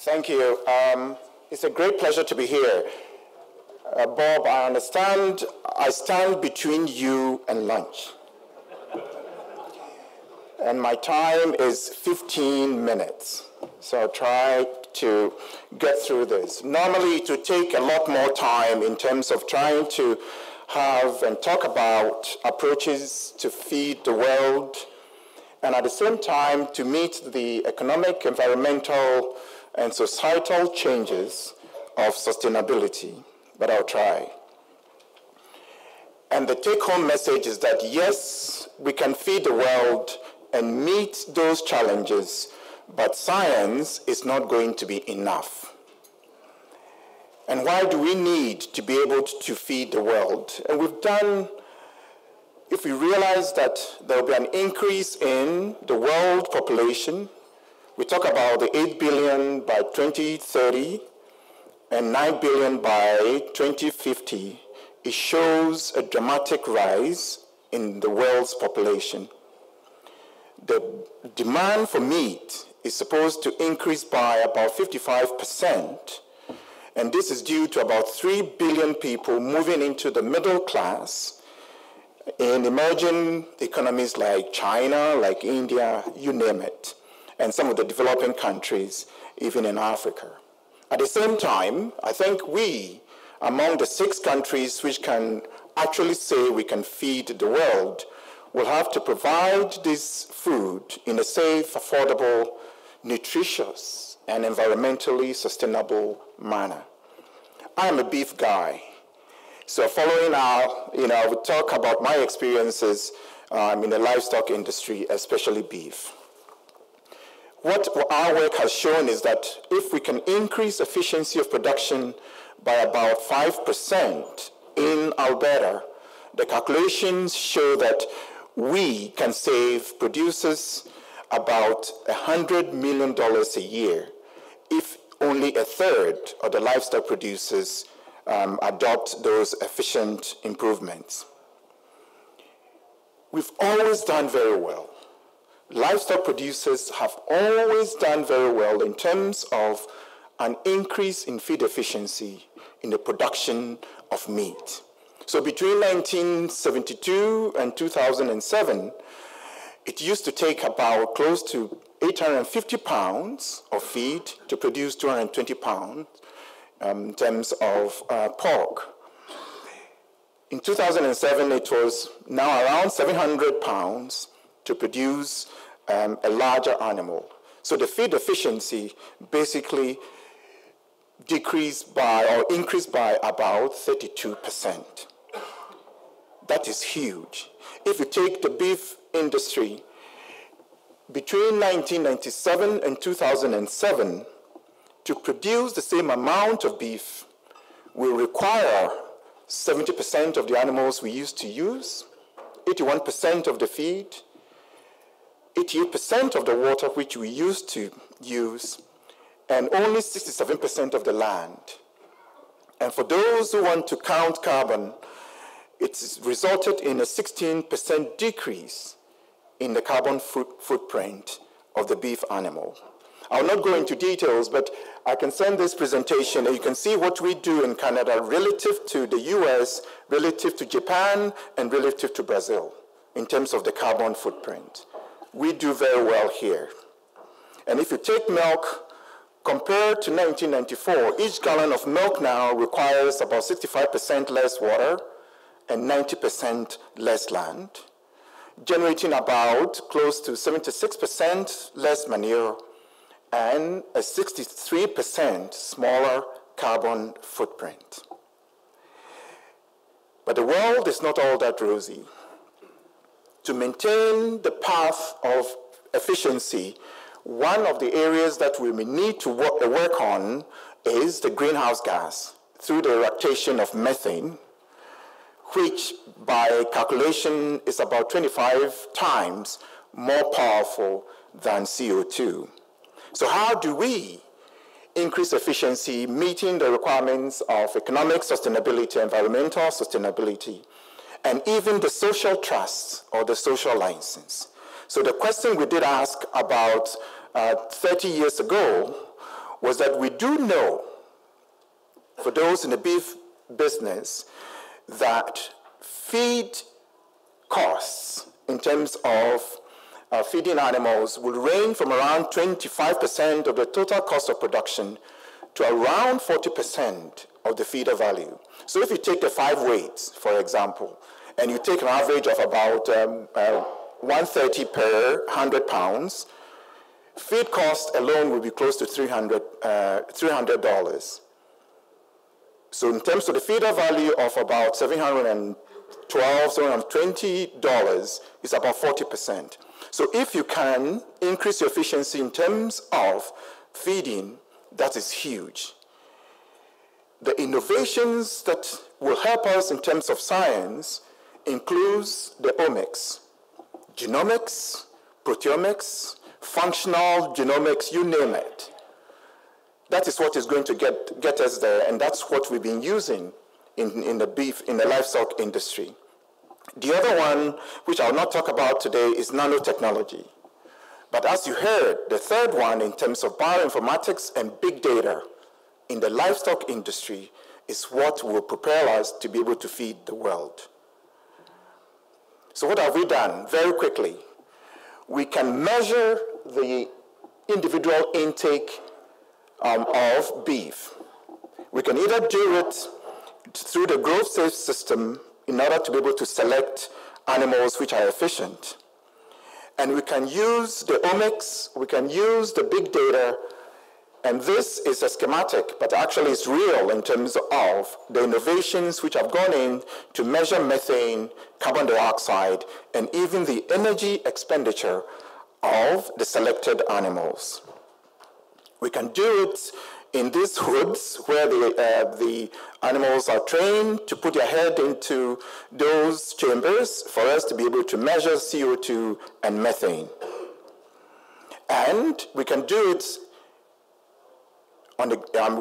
Thank you. It's a great pleasure to be here. Bob, I understand I stand between you and lunch. And my time is 15 minutes. So I'll try to get through this. Normally, it would take a lot more time in terms of trying to have and talk about approaches to feed the world, and at the same time to meet the economic, environmental, and societal changes of sustainability, but I'll try. And the take-home message is that yes, we can feed the world and meet those challenges, but science is not going to be enough. And why do we need to be able to feed the world? And if we realize that there will be an increase in the world population, we talk about the 8 billion by 2030 and 9 billion by 2050, it shows a dramatic rise in the world's population. The demand for meat is supposed to increase by about 55%, and this is due to about 3 billion people moving into the middle class in emerging economies like China, like India, you name it, and some of the developing countries, even in Africa. At the same time, I think we, among the 6 countries which can actually say we can feed the world, will have to provide this food in a safe, affordable, nutritious, and environmentally sustainable manner. I'm a beef guy. So following our, I would talk about my experiences in the livestock industry, especially beef. What our work has shown is that if we can increase efficiency of production by about 5% in Alberta, the calculations show that we can save producers about $100 million a year if only a third of the livestock producers adopt those efficient improvements. We've always done very well. Livestock producers have always done very well in terms of an increase in feed efficiency in the production of meat. So between 1972 and 2007, it used to take about close to 850 pounds of feed to produce 220 pounds in terms of pork. In 2007, it was now around 700 pounds to produce a larger animal. So the feed efficiency basically increased by about 32%. That is huge. If you take the beef industry, between 1997 and 2007, to produce the same amount of beef will require 70% of the animals we used to use, 81% of the feed, 88% of the water which we used to use, and only 67% of the land. And for those who want to count carbon, it's resulted in a 16% decrease in the carbon footprint of the beef animal. I'll not go into details, but I can send this presentation and you can see what we do in Canada relative to the US, relative to Japan, and relative to Brazil in terms of the carbon footprint. We do very well here. And if you take milk, compared to 1994, each gallon of milk now requires about 65% less water and 90% less land, generating about close to 76% less manure and a 63% smaller carbon footprint. But the world is not all that rosy. To maintain the path of efficiency, one of the areas that we may need to work on is the greenhouse gas through the eructation of methane, which by calculation is about 25 times more powerful than CO2. So how do we increase efficiency, meeting the requirements of economic sustainability, environmental sustainability, and even the social trust or the social license? So the question we did ask about 30 years ago was that we do know, for those in the beef business, that feed costs in terms of feeding animals will range from around 25% of the total cost of production to around 40% of the feeder value. So if you take the 5 weights, for example, and you take an average of about 130 per 100 pounds, feed cost alone will be close to $300. So in terms of the feeder value of about $712, $720, is about 40%. So if you can increase your efficiency in terms of feeding, that is huge. The innovations that will help us in terms of science includes the omics, genomics, proteomics, functional genomics, you name it. That is what is going to get us there, and that's what we've been using in the livestock industry. The other one, which I'll not talk about today, is nanotechnology. But as you heard, the third one in terms of bioinformatics and big data in the livestock industry is what will propel us to be able to feed the world. So what have we done? Very quickly, we can measure the individual intake of beef. We can either do it through the growth safe system in order to be able to select animals which are efficient. And we can use the omics, we can use the big data, and this is a schematic, but actually it's real in terms of the innovations which have gone in to measure methane, carbon dioxide, and even the energy expenditure of the selected animals. We can do it in these hoods where the animals are trained to put their head into those chambers for us to be able to measure CO2 and methane. And we can do it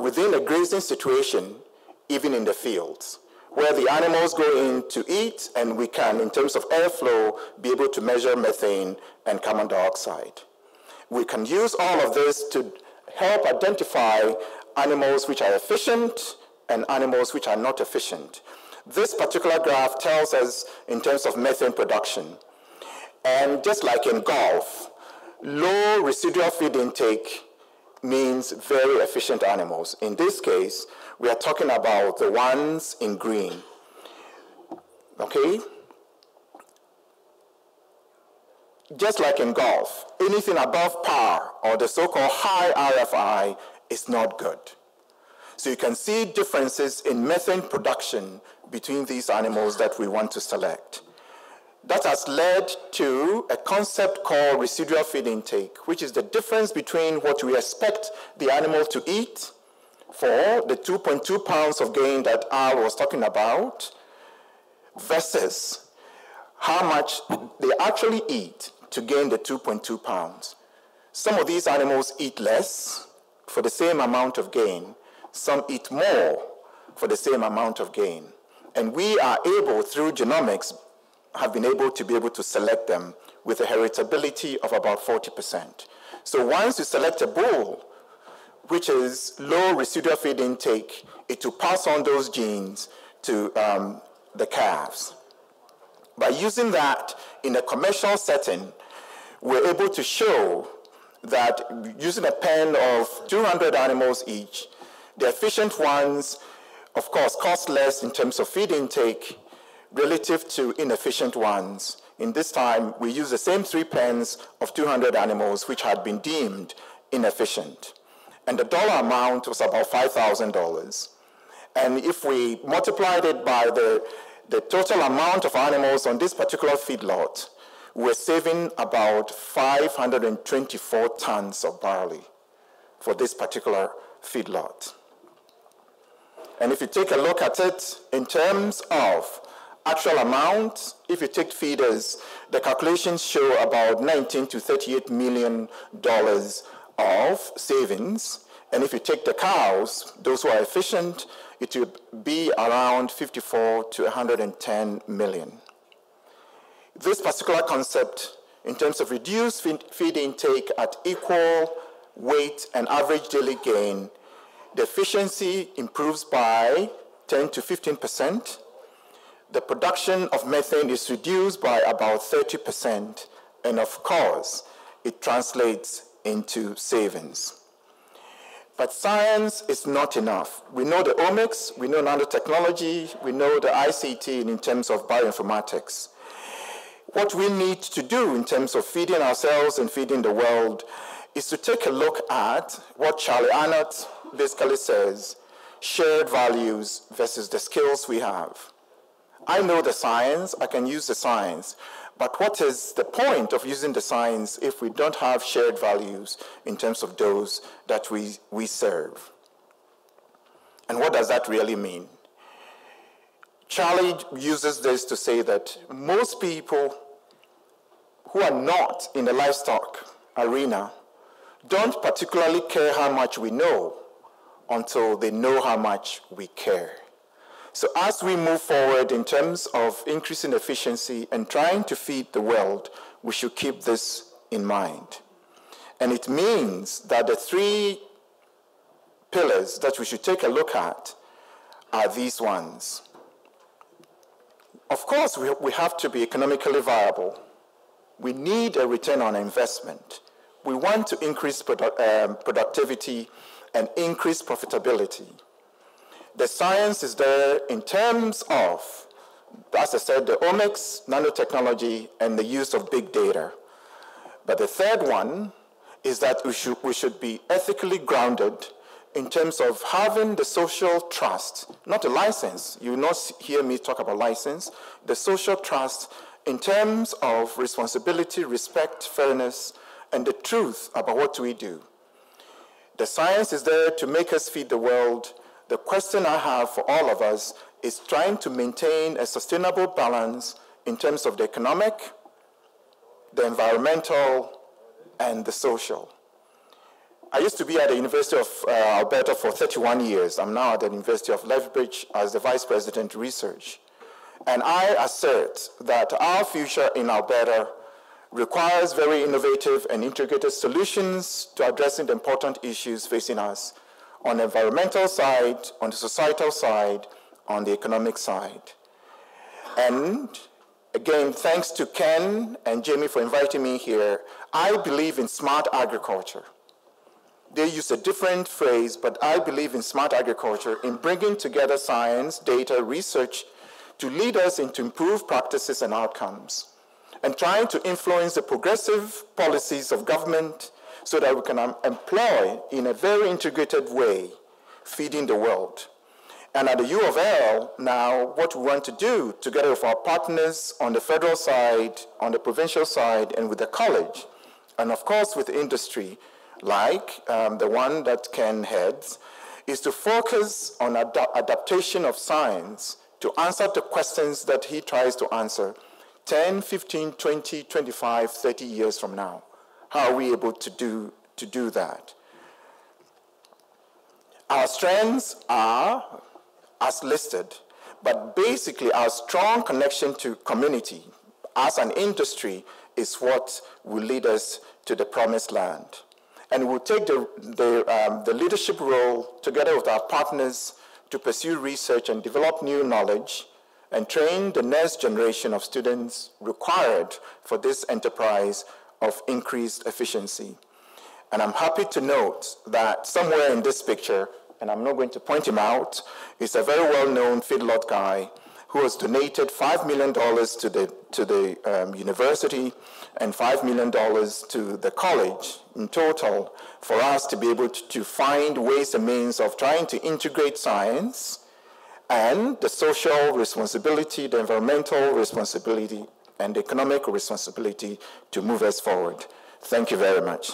within a grazing situation, even in the fields, where the animals go in to eat, and we can, in terms of airflow, be able to measure methane and carbon dioxide. We can use all of this to help identify animals which are efficient and animals which are not efficient. This particular graph tells us in terms of methane production. And just like in golf, low residual feed intake means very efficient animals. In this case, we are talking about the ones in green. Okay? Just like in golf, anything above par or the so-called high RFI is not good. So you can see differences in methane production between these animals that we want to select. That has led to a concept called residual feed intake, which is the difference between what we expect the animal to eat for the 2.2 pounds of gain that Al was talking about versus how much they actually eat to gain the 2.2 pounds. Some of these animals eat less for the same amount of gain. Some eat more for the same amount of gain. And we are able, through genomics, have been able to select them with a heritability of about 40%. So once you select a bull, which is low residual feed intake, it will pass on those genes to the calves. By using that in a commercial setting, we're able to show that using a pen of 200 animals each, the efficient ones, of course, cost less in terms of feed intake relative to inefficient ones. In this time, we use the same 3 pens of 200 animals which had been deemed inefficient. And the dollar amount was about $5,000. And if we multiplied it by the total amount of animals on this particular feedlot, we're saving about 524 tons of barley for this particular feedlot. And if you take a look at it in terms of actual amount, if you take feeders, the calculations show about $19 to $38 million of savings. And if you take the cows, those who are efficient, it will be around 54 to 110 million. This particular concept, in terms of reduced feed intake at equal weight, and average daily gain, the efficiency improves by 10 to 15%. The production of methane is reduced by about 30%. And of course, it translates into savings. But science is not enough. We know the omics, we know nanotechnology, we know the ICT in terms of bioinformatics. What we need to do in terms of feeding ourselves and feeding the world is to take a look at what Charlie Arnott basically says, shared values versus the skills we have. I know the science, I can use the science, but what is the point of using the science if we don't have shared values in terms of those that we serve? And what does that really mean? Charlie uses this to say that most people who are not in the livestock arena don't particularly care how much we know until they know how much we care. So as we move forward in terms of increasing efficiency and trying to feed the world, we should keep this in mind. And it means that the three pillars that we should take a look at are these ones. Of course, we have to be economically viable. We need a return on investment. We want to increase productivity and increase profitability. The science is there in terms of, as I said, the omics, nanotechnology, and the use of big data. But the third one is that we should be ethically grounded in terms of having the social trust, not a license. You will not hear me talk about license. The social trust in terms of responsibility, respect, fairness, and the truth about what we do. The science is there to make us feed the world. The question I have for all of us is trying to maintain a sustainable balance in terms of the economic, the environmental, and the social. I used to be at the University of Alberta for 31 years. I'm now at the University of Lethbridge as the Vice President Research. And I assert that our future in Alberta requires very innovative and integrated solutions to addressing the important issues facing us on the environmental side, on the societal side, on the economic side. And again, thanks to Ken and Jamie for inviting me here. I believe in smart agriculture. They use a different phrase, but I believe in smart agriculture, in bringing together science, data, research to lead us into improved practices and outcomes, and trying to influence the progressive policies of government so that we can employ in a very integrated way feeding the world. And at the U of L now, what we want to do together with our partners on the federal side, on the provincial side, and with the college, and of course with the industry, like the one that Ken heads, is to focus on adaptation of science to answer the questions that he tries to answer 10, 15, 20, 25, 30 years from now. How are we able to do that? Our strengths are as listed, but basically our strong connection to community as an industry is what will lead us to the promised land. And we'll take the leadership role together with our partners to pursue research and develop new knowledge and train the next generation of students required for this enterprise of increased efficiency. And I'm happy to note that somewhere in this picture, and I'm not going to point him out, is a very well-known feedlot guy who has donated $5 million to the university and $5 million to the college in total for us to be able to find ways and means of trying to integrate science and the social responsibility, the environmental responsibility, and the economic responsibility to move us forward. Thank you very much.